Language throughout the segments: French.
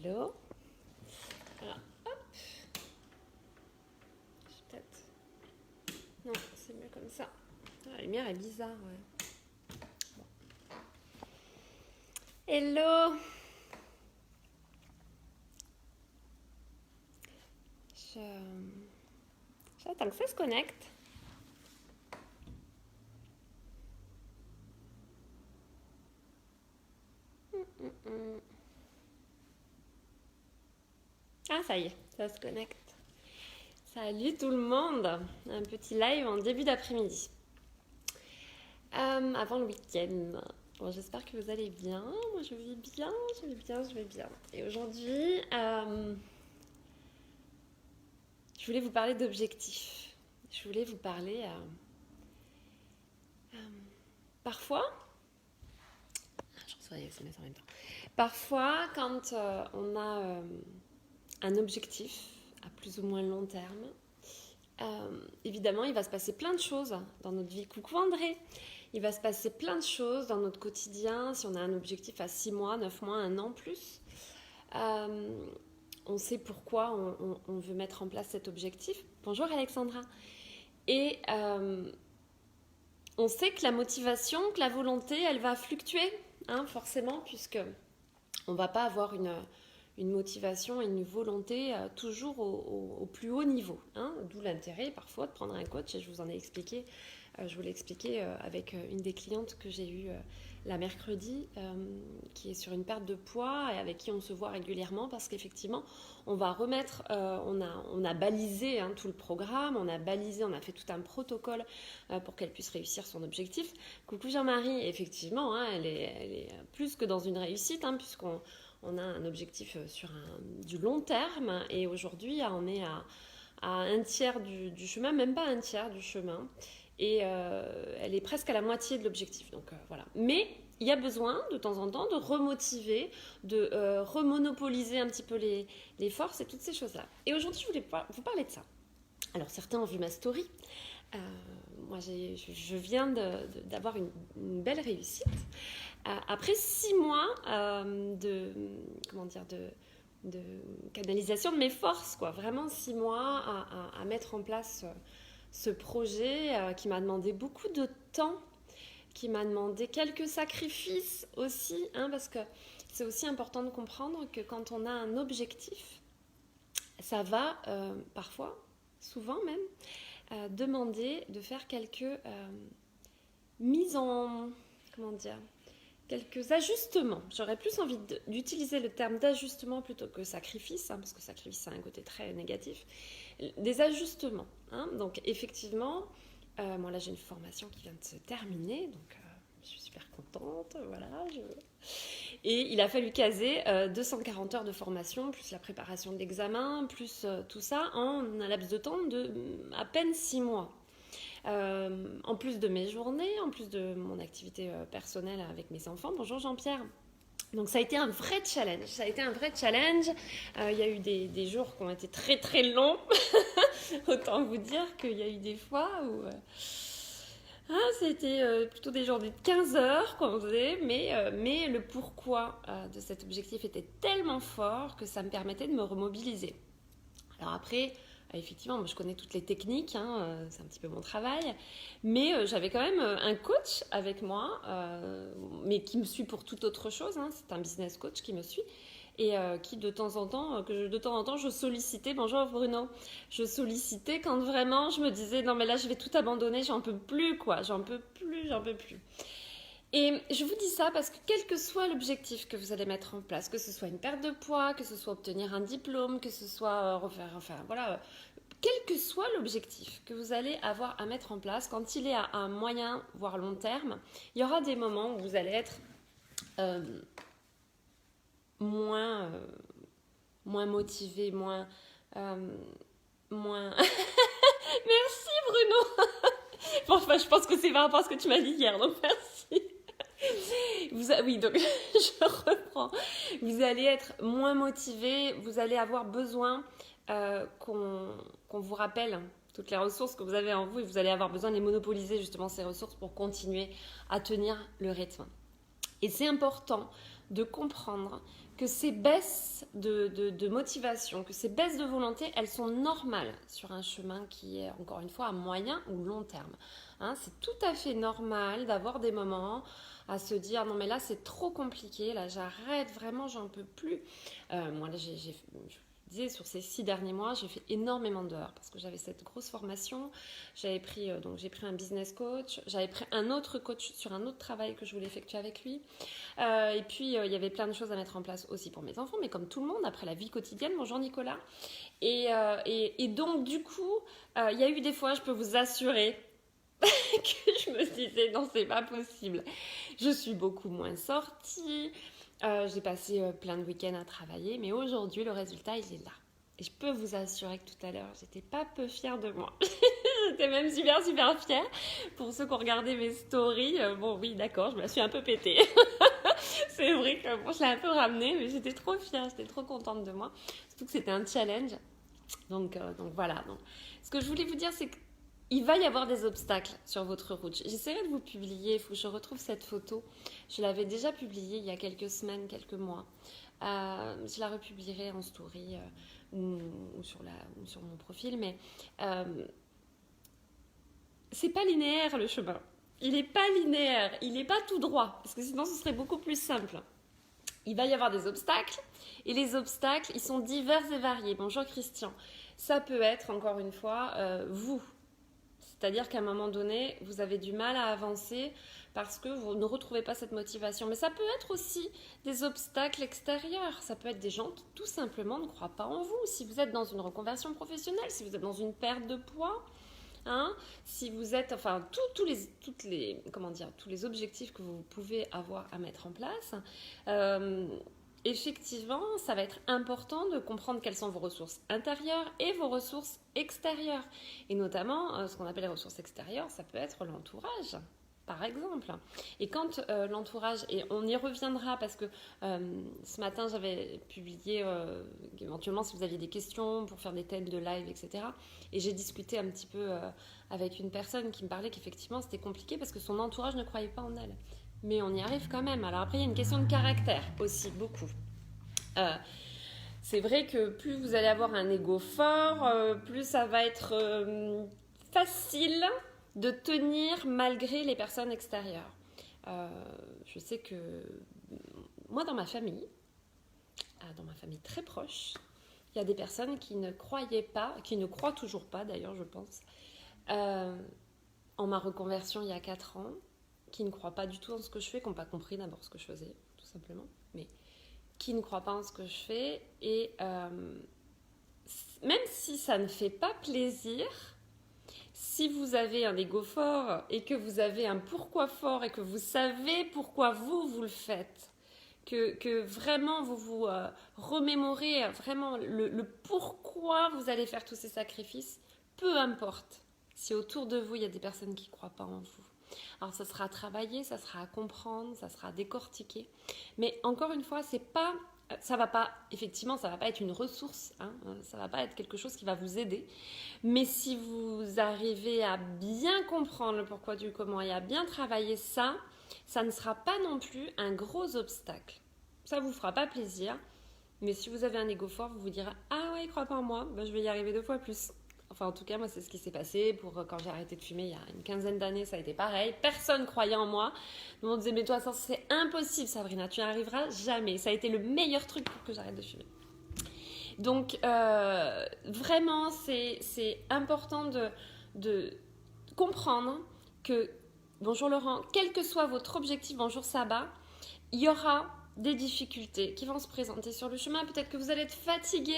Hello. Alors, hop. Peut-être. Non, c'est mieux comme ça. La lumière est bizarre, ouais. Bon. Hello. J'attends que ça se connecte. Ah, ça y est, ça se connecte. Salut tout le monde. Un petit live en début d'après-midi. Avant le week-end. Bon, j'espère que vous allez bien. Moi, je vais bien, je vais bien, je vais bien. Et aujourd'hui, je voulais vous parler d'objectifs. Je voulais vous parler... parfois... Je reçois des SMS en même temps. Parfois, quand on a un objectif à plus ou moins long terme, évidemment, il va se passer plein de choses dans notre vie. Coucou André. Il va se passer plein de choses dans notre quotidien. Si on a un objectif à 6 mois, 9 mois, 1 an plus, on sait pourquoi on veut mettre en place cet objectif. Bonjour Alexandra. Et on sait que la motivation, que la volonté, elle va fluctuer, hein, forcément, puisque on ne va pas avoir une motivation et une volonté toujours au plus haut niveau, hein, d'où l'intérêt parfois de prendre un coach, et je vous en ai expliqué, je vous l'ai expliqué avec une des clientes que j'ai eue la mercredi, qui est sur une perte de poids et avec qui on se voit régulièrement, parce qu'effectivement on va remettre, on a balisé tout le programme, on a fait tout un protocole pour qu'elle puisse réussir son objectif. Coucou Jean-Marie, effectivement, elle est plus que dans une réussite, puisqu'on a un objectif sur du long terme, et aujourd'hui on est à un tiers du chemin, même pas un tiers du chemin, et elle est presque à la moitié de l'objectif, donc voilà. Mais il y a besoin de temps en temps de remotiver, de remonopoliser un petit peu les forces et toutes ces choses-là. Et aujourd'hui je voulais vous parler de ça. Alors certains ont vu ma story. Moi je viens d'avoir une belle réussite. Après 6 mois de canalisation de mes forces, quoi. Vraiment 6 mois à mettre en place ce projet qui m'a demandé beaucoup de temps, qui m'a demandé quelques sacrifices aussi, parce que c'est aussi important de comprendre que quand on a un objectif, ça va parfois, souvent même, demander de faire quelques mises en... quelques ajustements. J'aurais plus envie d'utiliser le terme d'ajustement plutôt que sacrifice, parce que sacrifice, ça a un côté très négatif. Des ajustements. Donc, effectivement, moi là, j'ai une formation qui vient de se terminer, donc je suis super contente. Voilà. Et il a fallu caser 240 heures de formation, plus la préparation de l'examen, plus tout ça, en un laps de temps de à peine 6 mois. En plus de mes journées, en plus de mon activité personnelle avec mes enfants. Bonjour Jean-Pierre. Donc ça a été un vrai challenge. Il y a eu des jours qui ont été très très longs. Autant vous dire qu'il y a eu des fois où c'était plutôt des journées de 15 heures qu'on faisait, mais le pourquoi de cet objectif était tellement fort que ça me permettait de me remobiliser. Alors après, effectivement, moi je connais toutes les techniques, c'est un petit peu mon travail, mais j'avais quand même un coach avec moi, mais qui me suit pour toute autre chose, c'est un business coach qui me suit, et qui de temps en temps, je sollicitais, bonjour Bruno, je sollicitais quand vraiment je me disais, non mais là je vais tout abandonner, j'en peux plus quoi, j'en peux plus. Et je vous dis ça parce que quel que soit l'objectif que vous allez mettre en place, que ce soit une perte de poids, que ce soit obtenir un diplôme, que ce soit quel que soit l'objectif que vous allez avoir à mettre en place, quand il est à un moyen, voire long terme, il y aura des moments où vous allez être moins motivé, moins... Merci Bruno. Bon, je pense que c'est par rapport à ce que tu m'as dit hier, donc merci. Oui, donc je reprends. Vous allez être moins motivé, vous allez avoir besoin qu'on vous rappelle toutes les ressources que vous avez en vous, et vous allez avoir besoin de les monopoliser justement, ces ressources, pour continuer à tenir le rythme. Et c'est important de comprendre que ces baisses de motivation, que ces baisses de volonté, elles sont normales sur un chemin qui est, encore une fois, à moyen ou long terme. Hein, c'est tout à fait normal d'avoir des moments à se dire non mais là c'est trop compliqué, là j'arrête, vraiment j'en peux plus. Moi là je disais sur ces 6 derniers mois j'ai fait énormément d'heures parce que j'avais cette grosse formation, j'avais pris donc j'ai pris un business coach, j'avais pris un autre coach sur un autre travail que je voulais effectuer avec lui, et puis il y avait plein de choses à mettre en place aussi pour mes enfants, mais comme tout le monde après la vie quotidienne, bonjour Nicolas, et donc du coup il y a eu des fois, je peux vous assurer que je me disais non c'est pas possible, je suis beaucoup moins sortie, j'ai passé plein de week-ends à travailler, mais aujourd'hui le résultat il est là et je peux vous assurer que tout à l'heure j'étais pas peu fière de moi. J'étais même super fière. Pour ceux qui ont regardé mes stories, bon oui d'accord, je me la suis un peu pétée. C'est vrai que bon, je l'ai un peu ramenée, mais j'étais trop fière, j'étais trop contente de moi, surtout que c'était un challenge. Donc voilà, donc, ce que je voulais vous dire c'est que il va y avoir des obstacles sur votre route. J'essaierai de vous publier, il faut que je retrouve cette photo. Je l'avais déjà publiée il y a quelques semaines, quelques mois. Je la republierai en story ou sur mon profil, mais c'est pas linéaire le chemin. Il n'est pas linéaire, il n'est pas tout droit, parce que sinon ce serait beaucoup plus simple. Il va y avoir des obstacles, et les obstacles, ils sont divers et variés. Bonjour Christian. Ça peut être, encore une fois, vous. C'est-à-dire qu'à un moment donné, vous avez du mal à avancer parce que vous ne retrouvez pas cette motivation. Mais ça peut être aussi des obstacles extérieurs. Ça peut être des gens qui tout simplement ne croient pas en vous. Si vous êtes dans une reconversion professionnelle, si vous êtes dans une perte de poids, hein, si vous êtes, enfin, tous les objectifs que vous pouvez avoir à mettre en place, effectivement, ça va être important de comprendre quelles sont vos ressources intérieures et vos ressources extérieures. Et notamment, ce qu'on appelle les ressources extérieures, ça peut être l'entourage, par exemple. Et quand l'entourage, et on y reviendra parce que ce matin, j'avais publié, éventuellement, si vous aviez des questions pour faire des thèmes de live, etc. Et j'ai discuté un petit peu avec une personne qui me parlait qu'effectivement, c'était compliqué parce que son entourage ne croyait pas en elle. Mais on y arrive quand même. Alors après, il y a une question de caractère aussi, beaucoup. C'est vrai que plus vous allez avoir un ego fort, plus ça va être facile de tenir malgré les personnes extérieures. Je sais que moi, dans ma famille très proche, il y a des personnes qui ne croyaient pas, qui ne croient toujours pas d'ailleurs, je pense, en ma reconversion il y a 4 ans, qui ne croient pas du tout en ce que je fais, qui n'ont pas compris d'abord ce que je faisais, tout simplement, mais qui ne croient pas en ce que je fais. Et même si ça ne fait pas plaisir, si vous avez un ego fort et que vous avez un pourquoi fort et que vous savez pourquoi vous le faites, que vraiment vous remémorez vraiment le pourquoi vous allez faire tous ces sacrifices, peu importe si autour de vous il y a des personnes qui ne croient pas en vous. Alors ça sera à travailler, ça sera à comprendre, ça sera à décortiquer. Mais encore une fois, ça va pas être une ressource, hein, ça va pas être quelque chose qui va vous aider. Mais si vous arrivez à bien comprendre le pourquoi du comment et à bien travailler ça, ça ne sera pas non plus un gros obstacle. Ça vous fera pas plaisir. Mais si vous avez un ego fort, vous vous direz « Ah ouais, il croit pas en moi, ben, je vais y arriver 2 fois plus ». Enfin, en tout cas, moi, c'est ce qui s'est passé quand j'ai arrêté de fumer il y a une 15aine d'années, ça a été pareil. Personne croyait en moi. Nous, on disait, mais toi, ça, c'est impossible, Sabrina, tu n'y arriveras jamais. Ça a été le meilleur truc pour que j'arrête de fumer. Donc, vraiment, c'est important de comprendre que, bonjour Laurent, quel que soit votre objectif, bonjour Saba, il y aura des difficultés qui vont se présenter sur le chemin. Peut-être que vous allez être fatigué,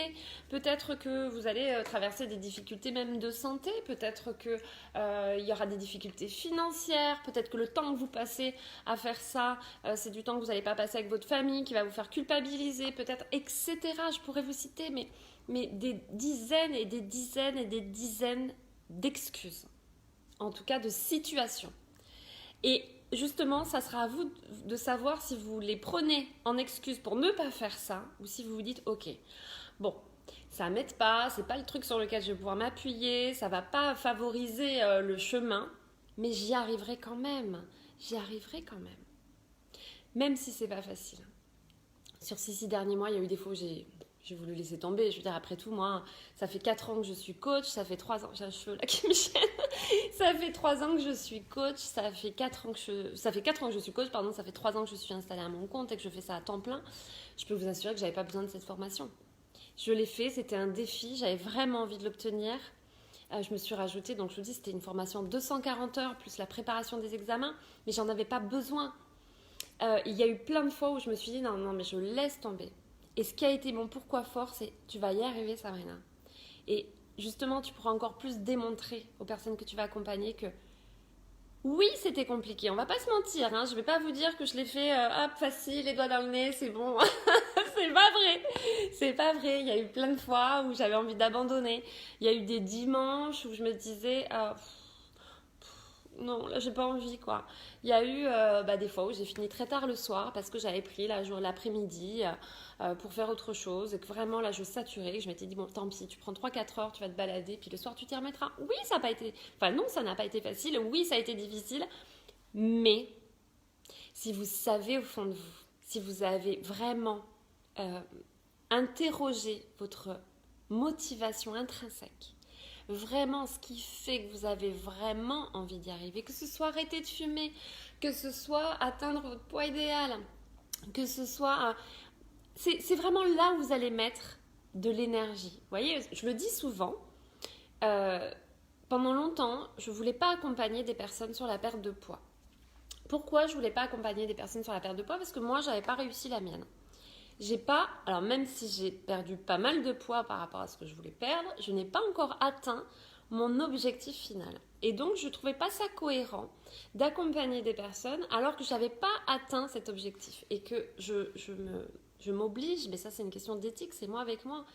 peut-être que vous allez traverser des difficultés même de santé, peut-être qu'il y aura des difficultés financières, peut-être que le temps que vous passez à faire ça, c'est du temps que vous n'allez pas passer avec votre famille, qui va vous faire culpabiliser, peut-être, etc. Je pourrais vous citer, mais des dizaines et des dizaines et des dizaines d'excuses, en tout cas de situations. Et justement, ça sera à vous de savoir si vous les prenez en excuse pour ne pas faire ça ou si vous vous dites « Ok, bon, ça m'aide pas, c'est pas le truc sur lequel je vais pouvoir m'appuyer, ça va pas favoriser le chemin, mais j'y arriverai quand même. même si c'est pas facile. Sur ces 6 derniers mois, il y a eu des fois où j'ai voulu laisser tomber. Je veux dire, après tout, moi, ça fait 4 ans que je suis coach, ça fait 3 ans, j'ai un cheveu là qui me gêne. Ça fait 3 ans que je suis coach, ça fait 4 ans que je suis coach, pardon, ça fait 3 ans que je suis installée à mon compte et que je fais ça à temps plein. Je peux vous assurer que j'avais pas besoin de cette formation. Je l'ai fait, c'était un défi, j'avais vraiment envie de l'obtenir. Je me suis rajoutée, donc je vous dis, c'était une formation de 240 heures plus la préparation des examens, mais j'en avais pas besoin. Il y a eu plein de fois où je me suis dit non, mais je laisse tomber. Et ce qui a été mon pourquoi fort, c'est tu vas y arriver, Sabrina. Et justement, tu pourras encore plus démontrer aux personnes que tu vas accompagner que oui, c'était compliqué. On va pas se mentir, hein. Je vais pas vous dire que je l'ai fait hop, facile, les doigts dans le nez, c'est bon. C'est pas vrai. C'est pas vrai. Il y a eu plein de fois où j'avais envie d'abandonner. Il y a eu des dimanches où je me disais non, là j'ai pas envie quoi. Il y a eu des fois où j'ai fini très tard le soir parce que j'avais pris l'après-midi pour faire autre chose et que vraiment là je saturais. Et je m'étais dit bon tant pis, tu prends 3-4 heures, tu vas te balader puis le soir tu t'y remettras. Oui, ça n'a pas été... Enfin non, ça n'a pas été facile. Oui, ça a été difficile. Mais si vous savez au fond de vous, si vous avez vraiment interrogé votre motivation intrinsèque, vraiment ce qui fait que vous avez vraiment envie d'y arriver, que ce soit arrêter de fumer, que ce soit atteindre votre poids idéal, que ce soit... c'est vraiment là où vous allez mettre de l'énergie. Vous voyez, je le dis souvent, pendant longtemps, je ne voulais pas accompagner des personnes sur la perte de poids. Pourquoi je ne voulais pas accompagner des personnes sur la perte de poids? Parce que moi, je n'avais pas réussi la mienne. Alors même si j'ai perdu pas mal de poids par rapport à ce que je voulais perdre, je n'ai pas encore atteint mon objectif final. Et donc, je ne trouvais pas ça cohérent d'accompagner des personnes alors que je n'avais pas atteint cet objectif. Et que je m'oblige, mais ça c'est une question d'éthique, c'est moi avec moi,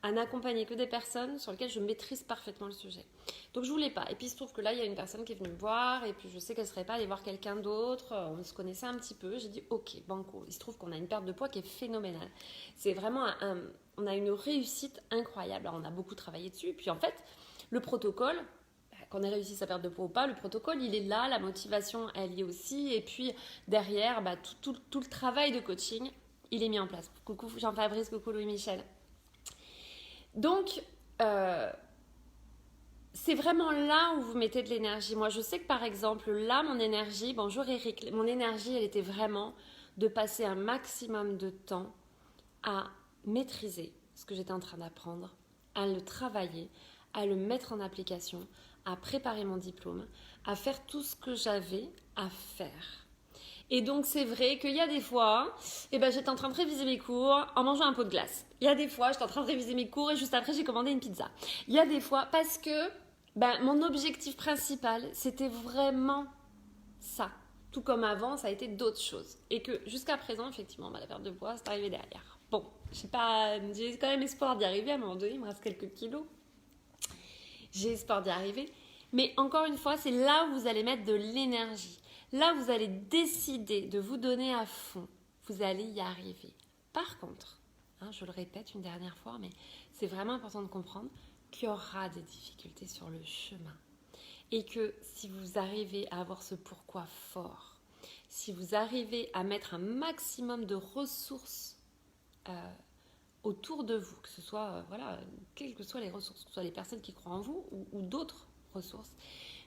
à n'accompagner que des personnes sur lesquelles je maîtrise parfaitement le sujet. Donc je voulais pas. Et puis il se trouve que là, il y a une personne qui est venue me voir, et puis je sais qu'elle ne serait pas allée voir quelqu'un d'autre, on se connaissait un petit peu, j'ai dit ok, banco. Il se trouve qu'on a une perte de poids qui est phénoménale. C'est vraiment on a une réussite incroyable. Alors, on a beaucoup travaillé dessus, et puis en fait, le protocole, qu'on ait réussi sa perte de poids ou pas, le protocole, il est là, la motivation, elle y est aussi, et puis derrière, tout le travail de coaching, il est mis en place. Coucou Jean-Fabrice, coucou Louis-Michel. Donc, c'est vraiment là où vous mettez de l'énergie. Moi, je sais que par exemple, là, mon énergie, bonjour Eric, mon énergie, elle était vraiment de passer un maximum de temps à maîtriser ce que j'étais en train d'apprendre, à le travailler, à le mettre en application, à préparer mon diplôme, à faire tout ce que j'avais à faire. Et donc, c'est vrai qu'il y a des fois, j'étais en train de réviser mes cours en mangeant un pot de glace. Il y a des fois, j'étais en train de réviser mes cours et juste après, j'ai commandé une pizza. Il y a des fois, parce que mon objectif principal, c'était vraiment ça. Tout comme avant, ça a été d'autres choses. Et que jusqu'à présent, effectivement, la perte de poids, c'est arrivé derrière. Bon, j'ai quand même espoir d'y arriver. À un moment donné, il me reste quelques kilos. J'ai espoir d'y arriver. Mais encore une fois, c'est là où vous allez mettre de l'énergie. Là, vous allez décider de vous donner à fond. Vous allez y arriver. Par contre, je le répète une dernière fois, mais c'est vraiment important de comprendre qu'il y aura des difficultés sur le chemin. Et que si vous arrivez à avoir ce pourquoi fort, si vous arrivez à mettre un maximum de ressources autour de vous, que ce soit, quelles que soient les ressources, que ce soit les personnes qui croient en vous ou d'autres ressources,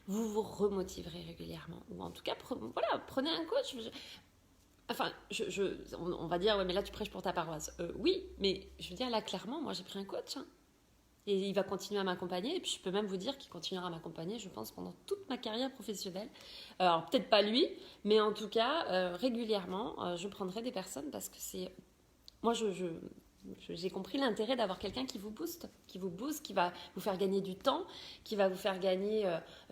vous vous remotiverez régulièrement. Ou en tout cas, prenez un coach. On va dire, ouais, mais là, tu prêches pour ta paroisse. Oui, mais je veux dire, là, clairement, moi, j'ai pris un coach. Et il va continuer à m'accompagner. Et puis, je peux même vous dire qu'il continuera à m'accompagner, je pense, pendant toute ma carrière professionnelle. Alors, peut-être pas lui, mais en tout cas, régulièrement, je prendrai des personnes parce que c'est... Moi, j'ai compris l'intérêt d'avoir quelqu'un qui vous booste, qui va vous faire gagner du temps, qui va vous faire gagner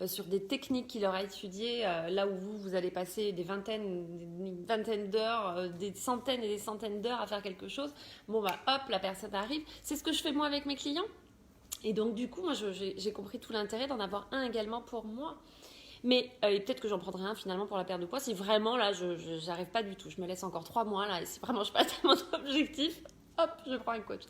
sur des techniques qu'il aura étudiées, là où vous allez passer une vingtaine d'heures, des centaines et des centaines d'heures à faire quelque chose. Bon, hop, la personne arrive. C'est ce que je fais moi avec mes clients. Et donc, du coup, moi, j'ai compris tout l'intérêt d'en avoir un également pour moi. Mais et peut-être que j'en prendrai un finalement pour la perte de poids si vraiment, là, je n'arrive pas du tout. Je me laisse encore 3 mois, là, et si vraiment je passe à mon objectif, hop, je prends un coach.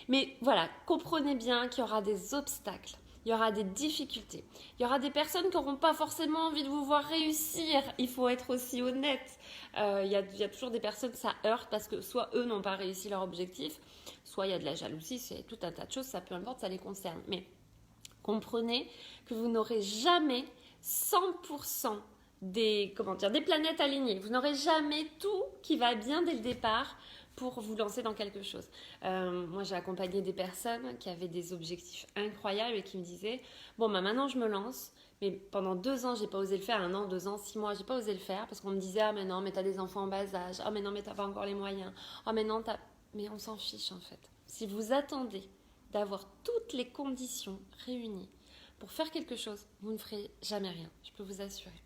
Mais voilà, comprenez bien qu'il y aura des obstacles. il y aura des difficultés. Il y aura des personnes qui n'auront pas forcément envie de vous voir réussir. Il faut être aussi honnête. Il y a toujours des personnes, ça heurte parce que soit eux n'ont pas réussi leur objectif, soit il y a de la jalousie, c'est tout un tas de choses, ça peu importe, ça les concerne. Mais comprenez que vous n'aurez jamais 100% des planètes alignées. Vous n'aurez jamais tout qui va bien dès le départ pour vous lancer dans quelque chose. Moi, j'ai accompagné des personnes qui avaient des objectifs incroyables et qui me disaient « Bon, maintenant, je me lance, mais pendant 2 ans, j'ai pas osé le faire. 1 an, 2 ans, 6 mois, j'ai pas osé le faire parce qu'on me disait « Ah, mais non, mais t'as des enfants en bas âge. Ah, mais non, mais t'as pas encore les moyens. Ah, mais non, t'as... » Mais on s'en fiche, en fait. Si vous attendez d'avoir toutes les conditions réunies pour faire quelque chose, vous ne ferez jamais rien. Je peux vous assurer.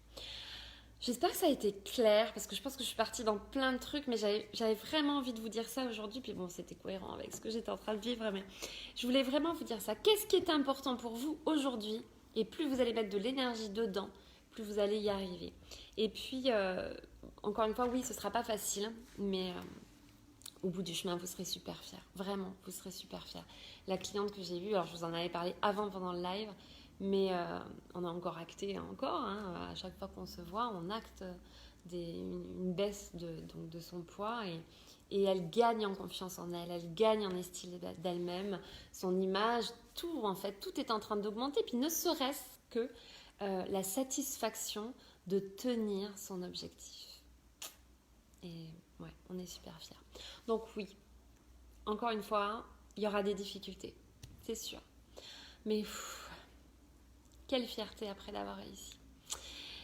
J'espère que ça a été clair, parce que je pense que je suis partie dans plein de trucs, mais j'avais vraiment envie de vous dire ça aujourd'hui, puis bon, c'était cohérent avec ce que j'étais en train de vivre, mais je voulais vraiment vous dire ça. Qu'est-ce qui est important pour vous aujourd'hui? Et plus vous allez mettre de l'énergie dedans, plus vous allez y arriver. Et puis, encore une fois, oui, ce ne sera pas facile, mais au bout du chemin, vous serez super fiers. Vraiment, vous serez super fiers. La cliente que j'ai vue, alors je vous en avais parlé avant pendant le live, mais on a encore acté, à chaque fois qu'on se voit, on acte une baisse de son poids et elle gagne en confiance en elle, elle gagne en estime d'elle-même, son image, tout en fait, tout est en train d'augmenter. Puis ne serait-ce que la satisfaction de tenir son objectif. Et ouais, on est super fiers. Donc oui, encore une fois, il y aura des difficultés, c'est sûr. Mais quelle fierté après d'avoir réussi.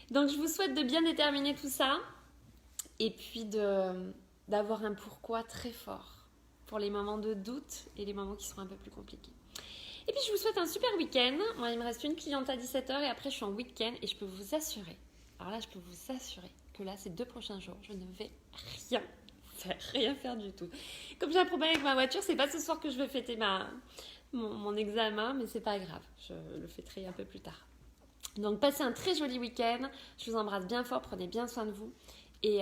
Donc je vous souhaite de bien déterminer tout ça et puis d'avoir un pourquoi très fort pour les moments de doute et les moments qui seront un peu plus compliqués. Et puis je vous souhaite un super week-end. Moi il me reste une cliente à 17h et après je suis en week-end et je peux vous assurer, alors là je peux vous assurer que là ces 2 prochains jours je ne vais rien faire du tout. Comme j'ai un problème avec ma voiture, c'est pas ce soir que je vais fêter mon examen, mais c'est pas grave, je le fêterai un peu plus tard. Donc passez un très joli week-end, je vous embrasse bien fort, prenez bien soin de vous et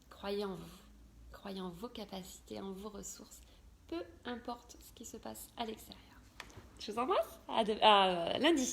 croyez en vous, croyez en vos capacités, en vos ressources, peu importe ce qui se passe à l'extérieur. Je vous embrasse, à lundi.